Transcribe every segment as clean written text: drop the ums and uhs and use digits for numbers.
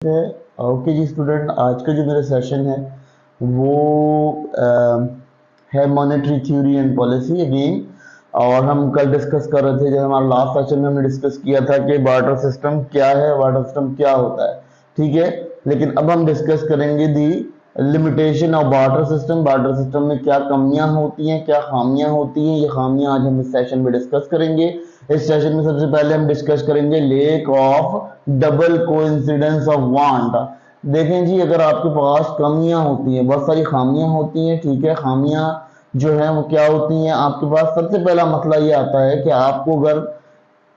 Okay जी student, आज का जो मेरा सेशन है वो है monetary theory and policy again. और हम कल डिस्कस कर रहे थे, जब हमारा लास्ट सेशन में हमने डिस्कस किया था कि बार्टर सिस्टम क्या है, बार्टर सिस्टम क्या होता है, ठीक है। लेकिन अब हम डिस्कस करेंगे the limitation of barter system. Barter system में क्या कमियां होती हैं, क्या खामियां होती हैं, ये खामियां आज हम इस सेशन में डिस्कस करेंगे। इस सेशन में सबसे पहले हम डिस्कस करेंगे lake of double coincidence of want. देखें जी, अगर आपके पास कमियां होती हैं, बहुत सारी खामियां होती हैं, ठीक है। खामियां जो है वो क्या होती हैं आपके पास? सबसे पहला मसला ये आता है कि आपको अगर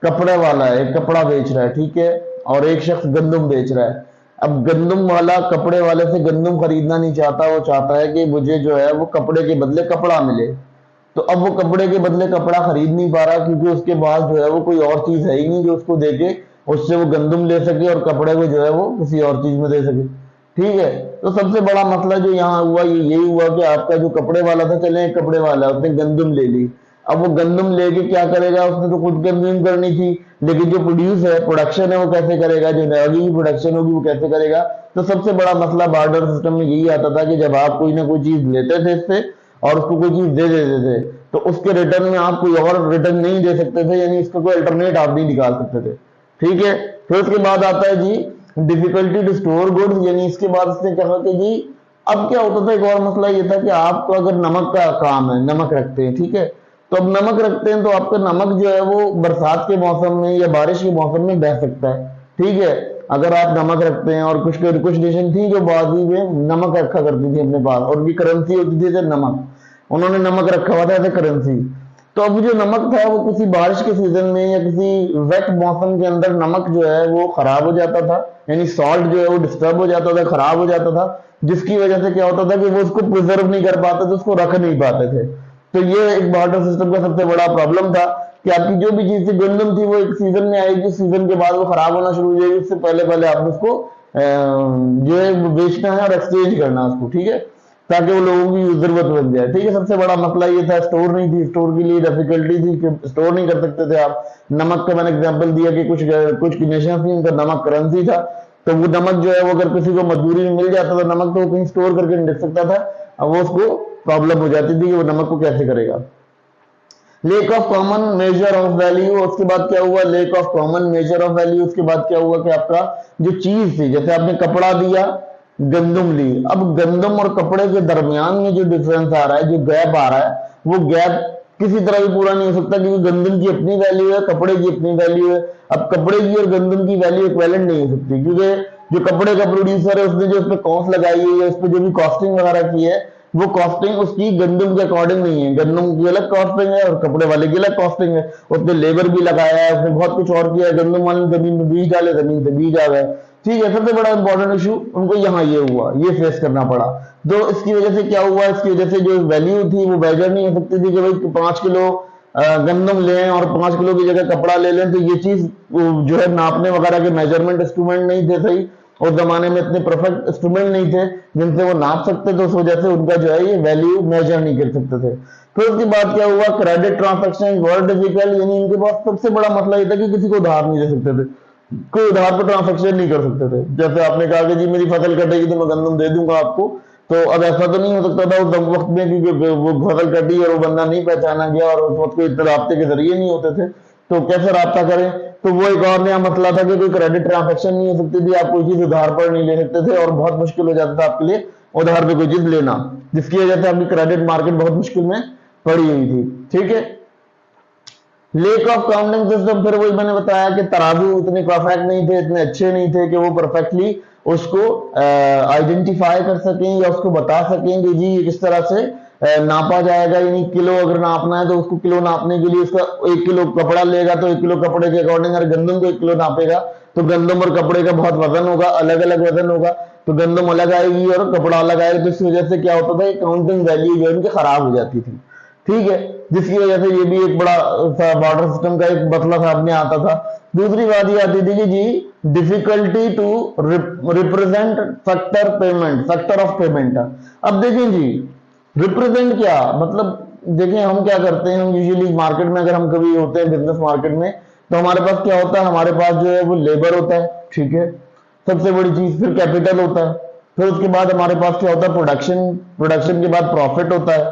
कपड़े वाला है, कपड़ा बेच रहा है, ठीक है, और एक शख्स गंदम बेच रहा है। अब गंदम वाला कपड़े वाले से गंदम खरीदना नहीं चाहता, वो चाहता है कि मुझे जो है वो कपड़े के बदले कपड़ा मिले। तो अब वो कपड़े के बदले कपड़ा खरीद नहीं पा रहा, क्योंकि उसके पास जो है वो कोई और चीज है ही नहीं जो उसको देके उससे वो गंदम ले सके और कपड़े को जो है वो किसी और चीज में दे सके, ठीक है। तो सबसे बड़ा मसला जो यहाँ हुआ ये यही हुआ कि आपका जो कपड़े वाला था, चले एक कपड़े वाला, उसने गंदम ले ली। अब वो गंदम लेके क्या करेगा? उसने तो खुद कंज्यूम करनी थी, लेकिन जो प्रोड्यूस है, प्रोडक्शन है, वो कैसे करेगा? जो नई प्रोडक्शन होगी वो कैसे करेगा? तो सबसे बड़ा मसला बार्टर सिस्टम में यही आता था कि जब आप कोई ना कोई चीज लेते थे इससे और उसको कोई चीज दे देते थे, तो उसके रिटर्न में आप कोई और रिटर्न नहीं दे सकते थे, यानी इसका कोई अल्टरनेट आप नहीं निकाल सकते थे, ठीक है। फिर उसके बाद आता है जी डिफिकल्टी टू स्टोर गुड्स, यानी इसके बाद इसने कहा कि जी अब क्या होता था, एक और मसला ये था कि आपको अगर नमक का काम है, नमक रखते हैं, ठीक है, तो अब नमक रखते हैं तो आपका नमक जो है वो बरसात के मौसम में या बारिश के मौसम में बह सकता है, ठीक है। अगर आप नमक रखते हैं, और कुछ नेशन थी जो बाजी में नमक रखा करती थी अपने पास, और उनकी करेंसी होती थी नमक, उन्होंने नमक रखा हुआ था एज करेंसी। तो अब जो नमक था वो किसी बारिश के सीजन में या किसी वेट मौसम के अंदर नमक जो है वो खराब हो जाता था, यानी सॉल्ट जो है वो डिस्टर्ब हो जाता था, खराब हो जाता था, जिसकी वजह से क्या होता था कि वो उसको प्रिजर्व नहीं कर पाते थे, उसको रख नहीं पाते थे। तो ये एक बार्टर सिस्टम का सबसे बड़ा प्रॉब्लम था कि आपकी जो भी चीज थी, गंदम थी, वो एक सीजन में आएगी, सीजन के बाद वो खराब होना शुरू हो जाएगी, उससे पहले पहले आपने उसको जो है बेचना है और एक्सचेंज करना है उसको, ठीक है, ताकि वो लोगों की जरूरत बन जाए, ठीक है। सबसे बड़ा मसला ये था, स्टोर नहीं थी, स्टोर के लिए डिफिकल्टी थी कि स्टोर नहीं कर सकते थे आप। नमक का मैंने एग्जांपल दिया कि कुछ नेशन थी उनका नमक करेंसी था, तो वो नमक जो है वो अगर किसी को मजदूरी में मिल जाता था नमक, तो वो कहीं स्टोर करके नहीं रख सकता था। अब वो उसको प्रॉब्लम हो जाती थी कि वो नमक को कैसे करेगा। Lake of common measure of value, उसके बाद क्या हुआ? Lake of common measure of value, उसके बाद क्या हुआ कि आपका जो चीज थी, जैसे आपने कपड़ा दिया, गंदम ली, अब गंदम और कपड़े के दरमियान में जो डिफरेंस आ रहा है, जो गैप आ रहा है, वो गैप किसी तरह भी पूरा नहीं हो सकता, क्योंकि गंदम की अपनी वैल्यू है, कपड़े की अपनी वैल्यू है। अब कपड़े की और गंदम की वैल्यू इक्विवेलेंट नहीं हो सकती, क्योंकि जो कपड़े का प्रोड्यूसर है उसने जो उस पर कॉस्ट लगाई है या उस पर जो भी कॉस्टिंग वगैरह की है, वो कॉस्टिंग उसकी गंदम के अकॉर्डिंग नहीं है। गंदम की अलग कॉस्टिंग है और कपड़े वाले की अलग कॉस्टिंग है। उसने लेबर भी लगाया है, उसने बहुत कुछ और किया है, गंदम वाले ने जमीन में बीज डाले, जमीन से बीज आ गए, ठीक है। सबसे बड़ा इंपॉर्टेंट इशू उनको यहाँ ये हुआ, ये फेस करना पड़ा। तो इसकी वजह से क्या हुआ? इसकी वजह से जो वैल्यू थी वो मेजर नहीं हो सकती थी कि भाई 5 किलो गंदम लें और 5 किलो की जगह कपड़ा ले लें, तो ये चीज जो है नापने वगैरह के मेजरमेंट इंस्ट्रूमेंट नहीं थे सही, उस जमाने में इतने परफेक्ट इंस्ट्रूमेंट नहीं थे जिनसे वो नाप सकते, तो उस वजह से उनका जो है ये वैल्यू मेजर नहीं कर सकते थे। फिर उसके बाद क्या हुआ? क्रेडिट ट्रांसैक्शन वर्ल्ड डिफिकल्ट, यानी इनके पास सबसे बड़ा मसला ये था कि किसी को उधार नहीं दे सकते थे, कोई उधार पर ट्रांसैक्शन नहीं कर सकते थे। जैसे आपने कहा कि जी मेरी फसल कटेगी तो मैं गंदम दे दूंगा आपको, तो अब ऐसा तो नहीं हो सकता था उस वक्त में, क्योंकि वो फसल कटी और वो बंदा नहीं पहचाना गया और उस वक्त कोई इतने राब्ते के जरिए नहीं होते थे, तो कैसे राब्ता करें? तो वो एक और नया मसला था कि कोई क्रेडिट ट्रांसैक्शन नहीं हो सकती थी, आप कोई चीज उधार पर नहीं ले सकते थे, और बहुत मुश्किल हो जाता था आपके लिए उधार पे कोई चीज लेना, जिसकी वजह से आपकी क्रेडिट मार्केट बहुत मुश्किल में पड़ी हुई थी, ठीक है। लेक ऑफ काउंटिंग सिस्टम, फिर वही मैंने बताया कि तराजू इतने परफेक्ट नहीं थे, इतने अच्छे नहीं थे कि वो परफेक्टली उसको आइडेंटिफाई कर सकें या उसको बता सकें कि जी किस तरह से नापा जाएगा। यानी किलो अगर नापना है तो उसको किलो नापने के लिए उसका 1 किलो कपड़ा लेगा, तो 1 किलो कपड़े के अकॉर्डिंग अगर गंदम को 1 किलो नापेगा तो गंदम और कपड़े का बहुत वजन होगा, अलग अलग वजन होगा, तो गंदम अलग आएगी और कपड़ा अलग आएगा, तो इस वजह से क्या होता था, काउंटिंग वैल्यू जो है उनकी खराब हो जाती थी, ठीक है। जिसकी वजह से ये भी एक बड़ा बॉर्डर सिस्टम का एक मसला सामने आता था। दूसरी बात ये आती थी कि जी difficulty to represent factor payment, factor of payment. अब देखें जी रिप्रेजेंट क्या मतलब, देखें हम क्या करते हैं, हम यूजुअली मार्केट में अगर हम कभी होते हैं बिजनेस मार्केट में, तो हमारे पास क्या होता है, हमारे पास जो है वो लेबर होता है, ठीक है। सबसे बड़ी चीज। फिर कैपिटल होता है, फिर उसके बाद हमारे पास क्या होता है, प्रोडक्शन। प्रोडक्शन के बाद प्रॉफिट होता है,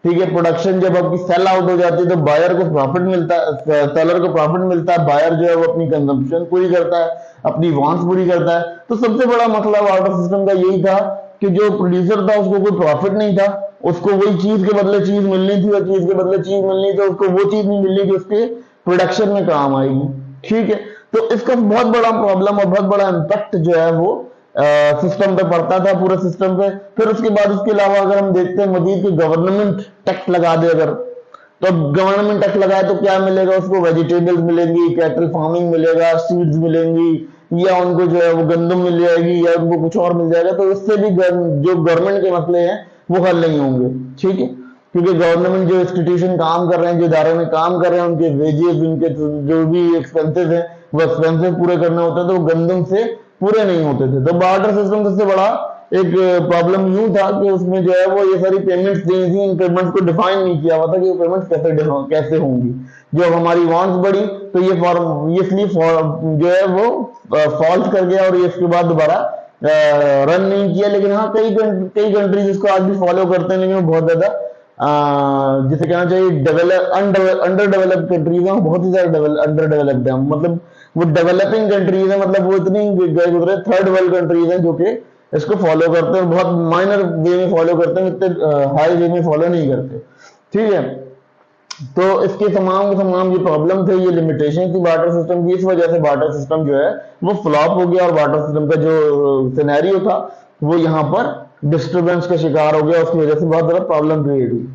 ठीक है। प्रोडक्शन जब आपकी सेल आउट हो जाती है तो बायर को प्रॉफिट मिलता है, सेलर को प्रॉफिट मिलता है, बायर जो है वो अपनी कंजम्पशन पूरी करता है, अपनी वांट्स पूरी करता है। तो सबसे बड़ा मसला वाटर सिस्टम का यही था कि जो प्रोड्यूसर था उसको कोई प्रॉफिट नहीं था, उसको वही चीज के बदले चीज मिलनी थी, और चीज के बदले चीज मिलनी थी, उसको वो चीज नहीं मिलनी जो उसके प्रोडक्शन में काम आएगी, ठीक है। तो इसका बहुत बड़ा प्रॉब्लम और बहुत बड़ा इम्पैक्ट जो है वो सिस्टम पे पड़ता था, पूरे सिस्टम पे। फिर उसके बाद उसके अलावा अगर हम देखते हैं मजीद कि गवर्नमेंट टैक्स लगा दे अगर, तो गवर्नमेंट टैक्स लगाए तो क्या मिलेगा उसको, वेजिटेबल्स मिलेंगी, कैटल फार्मिंग मिलेगा, सीड्स मिलेंगी, या उनको जो है वो गंदम मिल जाएगी, या उनको कुछ और मिल जाएगा। तो इससे भी जो गवर्नमेंट के मसले हैं वो हल नहीं होंगे, ठीक है। क्योंकि गवर्नमेंट जो इंस्टीट्यूशन काम कर रहे हैं, जो इदारे में काम कर रहे हैं, उनके वेजेस, उनके जो भी एक्सपेंसेस हैं वो एक्सपेंसेस पूरे करने होते हैं, तो वो गंदम से पूरे नहीं होते थे। तो बार्टर सिस्टम सबसे बड़ा एक प्रॉब्लम यूं था कि उसमें जो है वो ये सारी पेमेंट्स दी थी, इन पेमेंट्स को डिफाइन नहीं किया हुआ था कि वो पेमेंट्स कैसे होंगी। जो हमारी वांट्स बढ़ी तो ये इसलिए जो है वो फॉल्ट कर गया, और ये इसके बाद दोबारा रन नहीं किया। लेकिन हाँ, कई कंट्रीज इसको आज भी फॉलो करते हैं, लेकिन वो बहुत ज्यादा जिसे कहना चाहिए अंडर डेवलप्ड कंट्रीज हैं, बहुत ही ज्यादा अंडर डेवलप्ड है। मतलब वो डेवलपिंग कंट्रीज है, मतलब वो इतनी गए गुजरे थर्ड वर्ल्ड कंट्रीज हैं जो कि इसको फॉलो करते हैं, बहुत माइनर वे में फॉलो करते हैं, इतने हाई वे में फॉलो नहीं करते, ठीक है। तो इसके तमाम ये प्रॉब्लम थे, ये लिमिटेशन थी वाटर सिस्टम की। इस वजह से वाटर सिस्टम जो है वो फ्लॉप हो गया, और वाटर सिस्टम का जो सिनेरियो था वो यहाँ पर डिस्टर्बेंस का शिकार हो गया, उसकी वजह से बहुत ज्यादा प्रॉब्लम क्रिएट हुई।